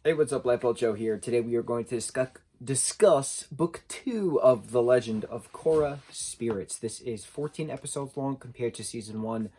Hey, what's up, lightboltjoe here. Today we are going to discuss Book 2 of The Legend of Korra Spirits. This is 14 episodes long compared to Season 1,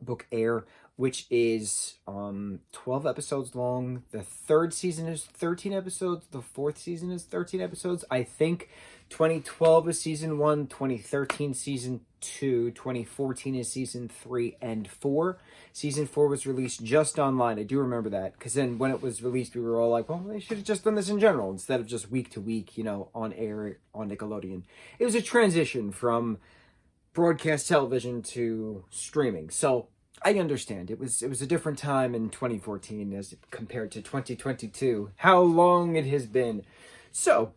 Book Air, which is 12 episodes long. The third season is 13 episodes. The fourth season is 13 episodes. I think 2012 is Season 1, 2013 Season 2, 2014 is Season 3 and 4. Season 4 was released just online. I do remember that, because then when it was released, we were all like, well, they should have just done this in general instead of just week to week, on air on Nickelodeon. It was a transition from broadcast television to streaming. So I understand. It was a different time in 2014 as compared to 2022. How long it has been. So,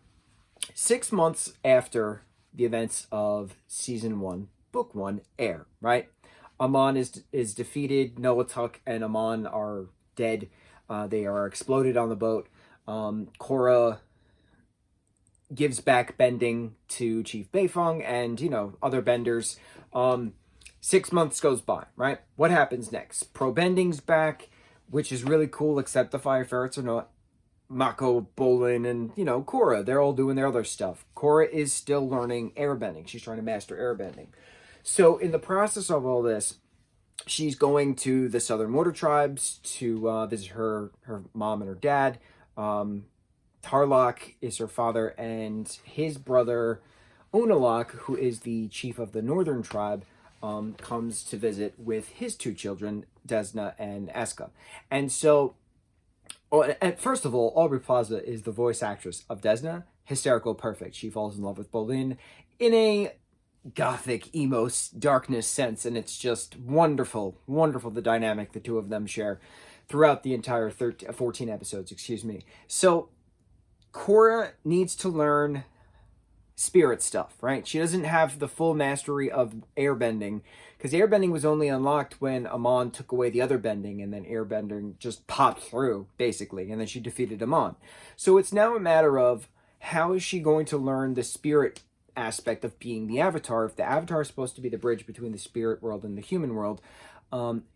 6 months after the events of Season 1, Book 1 air, right? Amon is defeated. Noatuk and Amon are dead. They are exploded on the boat. Korra gives back bending to Chief Beifong and, other benders. 6 months goes by, right? What happens next? Pro Bending's back, which is really cool, except the Fire Ferrets are not. Mako, Bolin, and, Korra, they're all doing their other stuff. Korra is still learning airbending. She's trying to master airbending. So in the process of all this, she's going to the Southern Water Tribes to visit her mom and her dad. Tarlok is her father, and his brother, Unalak, who is the chief of the Northern Tribe, comes to visit with his two children, Desna and Eska. And so, first of all, Aubrey Plaza is the voice actress of Desna. Hysterical, perfect. She falls in love with Bolin in a gothic, emo, darkness sense, and it's just wonderful, the dynamic the two of them share throughout the entire 14 episodes, So, Korra needs to learn spirit stuff, right? She doesn't have the full mastery of airbending, because airbending was only unlocked when Amon took away the other bending, and then airbending just popped through, basically, and then she defeated Amon. So it's now a matter of, how is she going to learn the spirit aspect of being the Avatar? If the Avatar is supposed to be the bridge between the spirit world and the human world,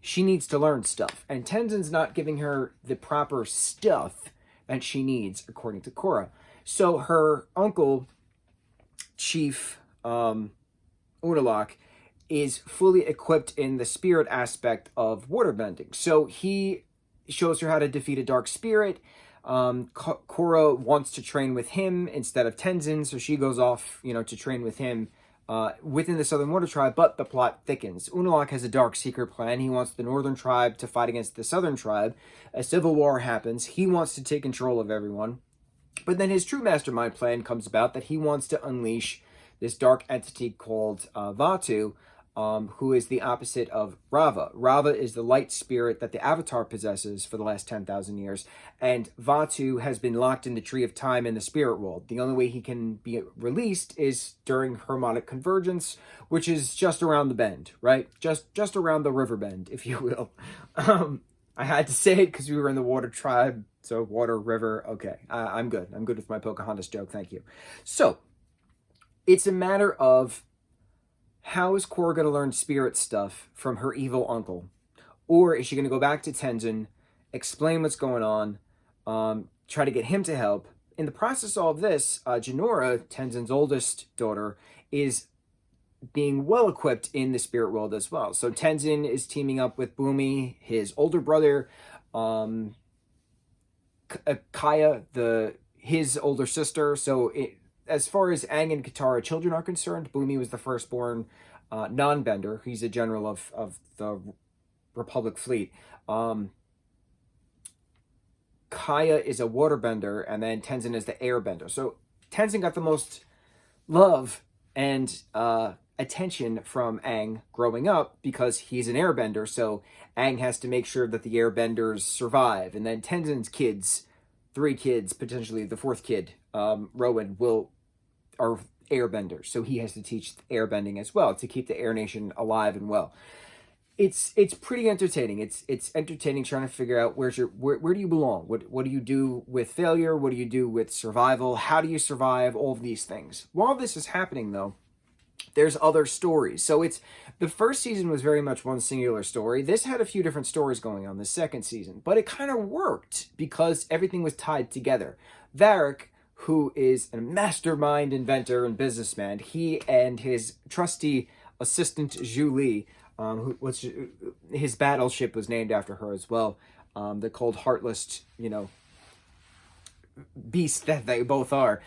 she needs to learn stuff. And Tenzin's not giving her the proper stuff that she needs, according to Korra. So her uncle, Chief Unalak, is fully equipped in the spirit aspect of waterbending. So he shows her how to defeat a dark spirit. Korra wants to train with him instead of Tenzin, so she goes off, to train with him within the Southern Water Tribe, but the plot thickens. Unalak has a dark secret plan. He wants the Northern Tribe to fight against the Southern Tribe. A civil war happens. He wants to take control of everyone. But then his true mastermind plan comes about, that he wants to unleash this dark entity called Vaatu, who is the opposite of Rava. Rava is the light spirit that the Avatar possesses for the last 10,000 years, and Vaatu has been locked in the Tree of Time in the spirit world. The only way he can be released is during harmonic convergence, which is just around the bend, right? Just around the river bend, if you will. I had to say it because we were in the Water Tribe, so water, river, okay. I'm good. I'm good with my Pocahontas joke, thank you. So, it's a matter of, how is Korra going to learn spirit stuff from her evil uncle? Or is she going to go back to Tenzin, explain what's going on, try to get him to help? In the process of all of this, Jinora, Tenzin's oldest daughter, is being well-equipped in the spirit world as well. So Tenzin is teaming up with Bumi, his older brother, Kaya, his older sister. So as far as Aang and Katara children are concerned, Bumi was the firstborn non-bender. He's a general of the Republic fleet. Kaya is a waterbender, and then Tenzin is the airbender. So Tenzin got the most love and attention from Aang growing up because he's an airbender. So Aang has to make sure that the airbenders survive. And then Tenzin's kids, 3 kids, potentially the 4th kid, Rowan, are airbenders, so he has to teach airbending as well to keep the Air Nation alive and well. It's pretty entertaining. It's entertaining trying to figure out where do you belong? What do you do with failure? What do you do with survival? How do you survive? All of these things. While this is happening, though, there's other stories. So it's, the first season was very much one singular story. This had a few different stories going on the second season, but it kind of worked because everything was tied together. Varric, who is a mastermind inventor and businessman, he and his trusty assistant Julie, his battleship was named after her as well, the cold, heartless, beast that they both are.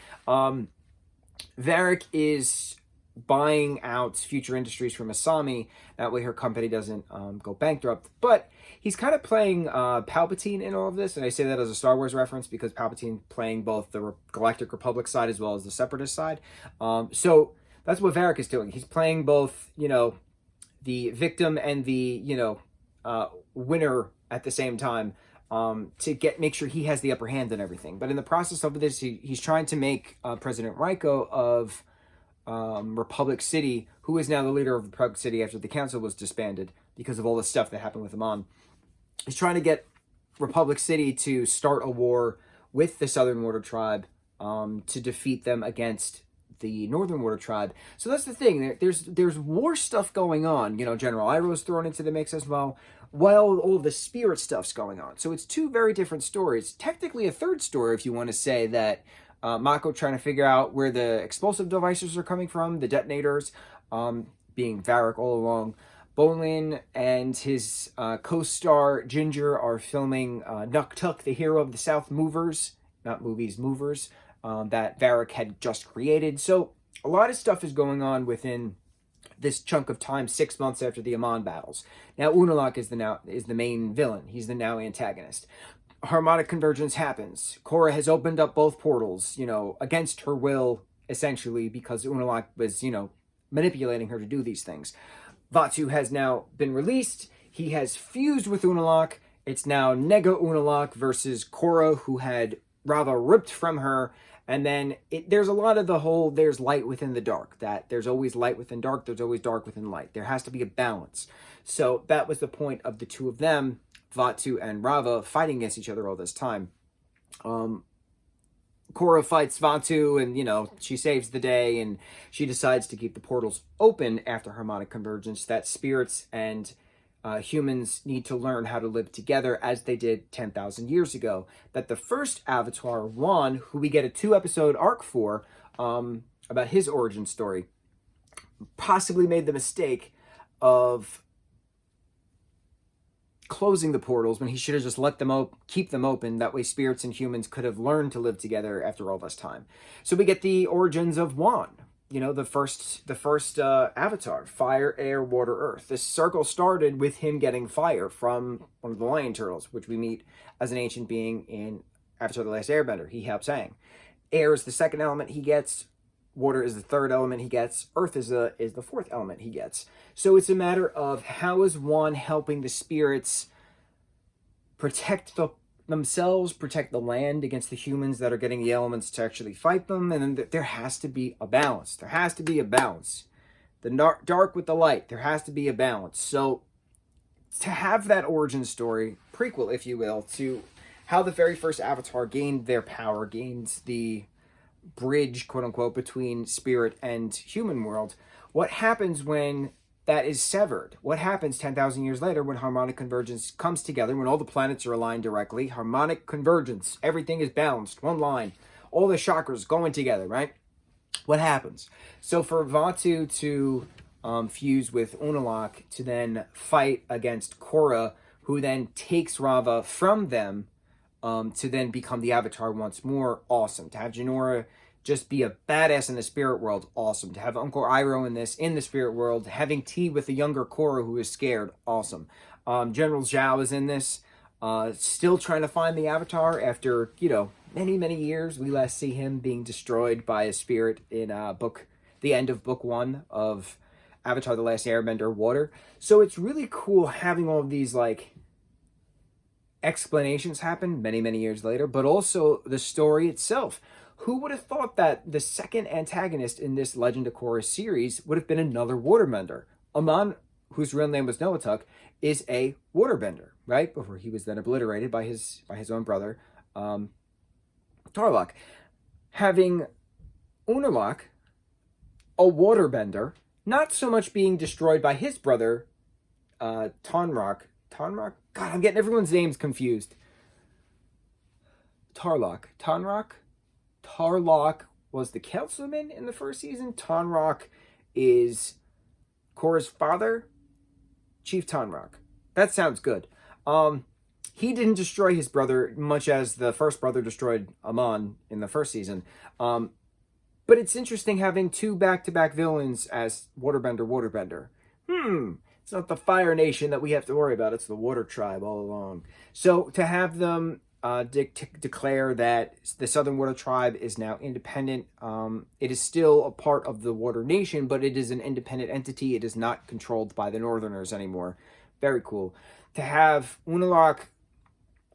Varric is buying out future industries from Asami. That way her company doesn't go bankrupt. But he's kind of playing Palpatine in all of this. And I say that as a Star Wars reference because Palpatine playing both the Galactic Republic side as well as the Separatist side. So that's what Varric is doing. He's playing both, the victim and the, winner at the same time, to make sure he has the upper hand and everything. But in the process of this, he's trying to make President Raiko of Republic City, who is now the leader of Republic City after the council was disbanded because of all the stuff that happened with Amon. He's trying to get Republic City to start a war with the Southern Water Tribe to defeat them against the Northern Water Tribe. So that's the thing. There's war stuff going on. General Iroh's thrown into the mix as well, while all the spirit stuff's going on. So it's two very different stories. Technically a third story, if you want to say that Mako trying to figure out where the explosive devices are coming from, the detonators, being Varric all along. Bolin and his co-star Ginger are filming Nuktuk, the hero of the South Movers, not movies, movers, that Varric had just created. So a lot of stuff is going on within this chunk of time, 6 months after the Amon battles. Now Unalaq is the main villain. He's the now antagonist. Harmonic convergence happens. Korra has opened up both portals, against her will, essentially, because Unalaq was, manipulating her to do these things. Vaatu has now been released. He has fused with Unalaq. It's now Nega Unalaq versus Korra, who had Rava ripped from her. And then there's a lot of the whole, there's light within the dark, that there's always light within dark, there's always dark within light. There has to be a balance. So that was the point of the two of them, Vaatu and Rava, fighting against each other all this time. Korra fights Vaatu and, she saves the day and she decides to keep the portals open after harmonic convergence, that spirits and humans need to learn how to live together as they did 10,000 years ago. That the first Avatar, Wan, who we get a 2-episode arc for, about his origin story, possibly made the mistake of closing the portals when he should have just let them keep them open. That way spirits and humans could have learned to live together after all this time. So we get the origins of Wan, the first Avatar, fire, air, water, earth. This circle started with him getting fire from one of the lion turtles, which we meet as an ancient being in Avatar: The Last Airbender. He helps Aang. Air is the second element he gets. Water is the third element he gets. Earth is the fourth element he gets. So it's a matter of how is Wan helping the spirits protect themselves, protect the land against the humans that are getting the elements to actually fight them. And then there has to be a balance. There has to be a balance. The dark with the light. There has to be a balance. So to have that origin story, prequel, if you will, to how the very first Avatar gained their power, gains the bridge, quote unquote, between spirit and human world. What happens when that is severed? What happens 10,000 years later when harmonic convergence comes together, when all the planets are aligned directly? Harmonic convergence, everything is balanced, one line, all the chakras going together, right? What happens? So for Vaatu to fuse with Unalaq to then fight against Korra, who then takes Rava from them, to then become the Avatar once more, awesome. To have Jinora just be a badass in the spirit world, awesome. To have Uncle Iroh in the spirit world, having tea with the younger Korra who is scared, awesome. General Zhao is in this, still trying to find the Avatar after, many, many years. We last see him being destroyed by a spirit in the end of book 1 of Avatar: The Last Airbender, Water. So it's really cool having all of these, explanations happen many, many years later, but also the story itself. Who would have thought that the second antagonist in this Legend of Korra series would have been another waterbender? Amon, whose real name was Noatuk, is a waterbender, right? Before he was then obliterated by his own brother, Tarlok. Having Unalaq, a waterbender, not so much being destroyed by his brother, Tonrock. God, I'm getting everyone's names confused. Tarlock. Tarlock was the councilman in the first season. Tonrock is Korra's father, Chief Tonrock. That sounds good. He didn't destroy his brother, much as the first brother destroyed Amon in the first season. But it's interesting having two back-to-back villains as Waterbender. It's not the Fire Nation that we have to worry about. It's the Water Tribe all along. So to have them declare that the Southern Water Tribe is now independent, it is still a part of the Water Nation, but it is an independent entity. It is not controlled by the Northerners anymore. Very cool. To have Unalaq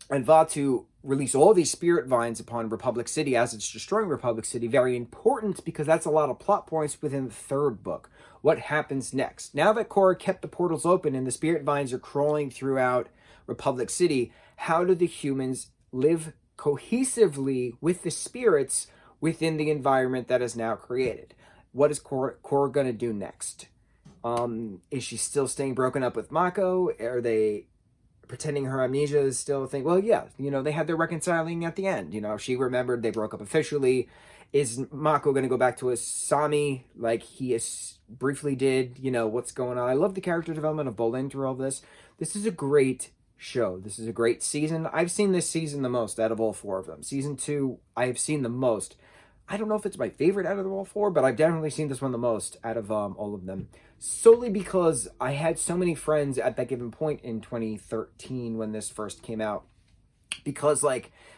and Vaatu release all these spirit vines upon Republic City as it's destroying Republic City, very important, because that's a lot of plot points within the third book. What happens next? Now that Korra kept the portals open and the spirit vines are crawling throughout Republic City, how do the humans live cohesively with the spirits within the environment that is now created? What is Korra going to do next? Is she still staying broken up with Mako? Are they pretending her amnesia is still a thing? Well, yeah, they had their reconciling at the end. She remembered, they broke up officially. Is Mako going to go back to Asami like he briefly did? What's going on? I love the character development of Bolin through all this. This is a great show. This is a great season. I've seen this season the most out of all four of them. Season 2, I have seen the most. I don't know if it's my favorite out of all four, but I've definitely seen this one the most out of all of them. Solely because I had so many friends at that given point in 2013 when this first came out. Because,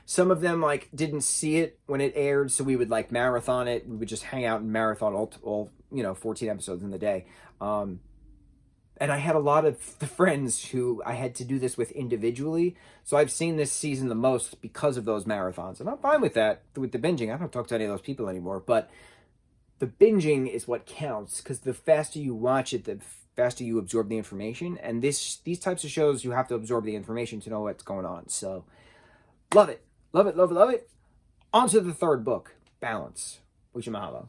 some of them, didn't see it when it aired, so we would, marathon it. We would just hang out and marathon all 14 episodes in the day. And I had a lot of the friends who I had to do this with individually. So I've seen this season the most because of those marathons. And I'm fine with that, with the binging. I don't talk to any of those people anymore. But the binging is what counts, because the faster you watch it, the faster you absorb the information. And these types of shows, you have to absorb the information to know what's going on. So, love it. Love it, love it, love it. On to the third book, Balance. Mucho mahalo.